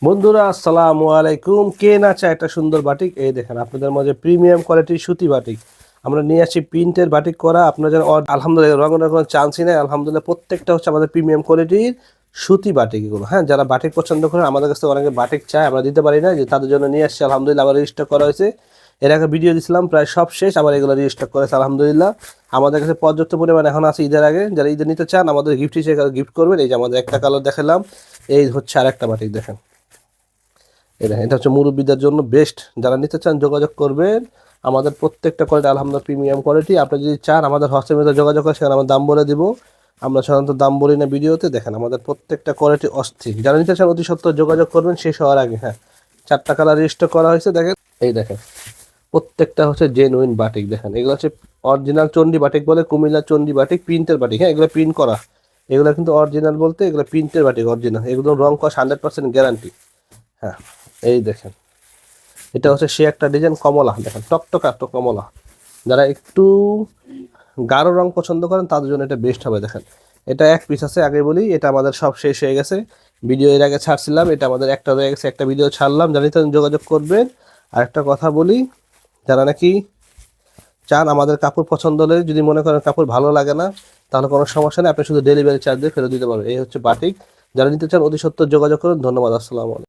বন্ধুরা আসসালামু আলাইকুম। কে না চায় একটা সুন্দর বাটিক? এই দেখেন আপনাদের মাঝে প্রিমিয়াম কোয়ালিটির সুতি বাটিক আমরা নিয়ে আসি, প্রিন্টের বাটিক করা। আপনার যেন আলহামদুলিল্লাহ রঙের কোনো চান্সই নেই। আলহামদুলিল্লাহ প্রত্যেকটা হচ্ছে আমাদের প্রিমিয়াম কোয়ালিটির সুতি বাটিক এগুলো। হ্যাঁ, যারা বাটিক পছন্দ করেন আমাদের কাছে অনেকে বাটিক চায়, আমরা দিতে পারি না, যে তাদের জন্য নিয়ে আসছি। আলহামদুলিল্লাহ আবার রেজিস্টার করা হয়েছে। এর আগে ভিডিও দিয়েছিলাম, প্রায় সব শেষ, আবার এগুলো রেজিস্টার করেছে আলহামদুলিল্লাহ। আমাদের কাছে পর্যাপ্ত পরিমাণ এখন আছে ঈদের আগে। যারা ঈদের নিতে চান আমাদের গিফট হিসেবে গিফট করবেন। এই যে আমাদের একটা কালার দেখালাম, এই হচ্ছে আর একটা বাটিক দেখেন। এটা হচ্ছে মুরব্বীদের জন্য বেস্ট। যারা নিতে চান যোগাযোগ করবেন। আমাদের প্রত্যেকটা কোয়ালিটি আলহামদুলিল্লাহ প্রিমিয়াম কোয়ালিটি। আপনি যদি চান আমাদের হোয়াটসঅ্যাপে যোগাযোগ করেন, সেখানে আমার দাম বলে দিব। আমরা সাধারণত দাম বলি না ভিডিওতে। দেখেন আমাদের প্রত্যেকটা কোয়ালিটি অস্থির। যারা নিতে চান অতি সত্ত্বর যোগাযোগ করবেন শেষ হওয়ার আগে। হ্যাঁ, 4টা কালার রেজিস্টার করা হয়েছে। দেখেন, এই দেখেন প্রত্যেকটা হচ্ছে জেনুইন বাটিক। দেখেন এগুলো হচ্ছে অরিজিনাল চন্ডী বাটিক বলে, কুমিল্লা চন্ডী বাটিক, প্রিন্টের বাটিক। হ্যাঁ, এগুলো প্রিন্ট করা, এগুলো কিন্তু অরিজিনাল বলতে এগুলো প্রিন্টের বাটিক অরিজিনাল। এগুলো রং কস 100% গ্যারান্টি। হ্যাঁ, এই দেখেন এটা হচ্ছে সে একটা ডিজাইন কমলা। দেখেন টকটকা তো কমলা। যারা একটু গাঢ় রং পছন্দ করেন তাদের জন্য এটা বেস্ট হবে। দেখেন এটা এক পিস আছে, আগে বলি এটা আমাদের সব শেষ হয়ে গেছে। ভিডিও এর আগে ছাড়ছিলাম, এটা আমাদের একটা হয়ে গেছে, একটা ভিডিও ছাড়লাম। জানিতে যোগাযোগ করবেন। আর একটা কথা বলি, যারা নাকি চান আমাদের কাপড় পছন্দ হলে, যদি মনে করেন কাপড় ভালো লাগে না, তাহলে কোনো সমস্যা নেই, আপনি শুধু ডেলিভারি চার্জ দিয়ে ফেরত দিতে পারবেন। এই হচ্ছে বাটিক। যারা নিতে চান অতি সত্ত্বর যোগাযোগ করুন। ধন্যবাদ। আসসালামু আলাইকুম।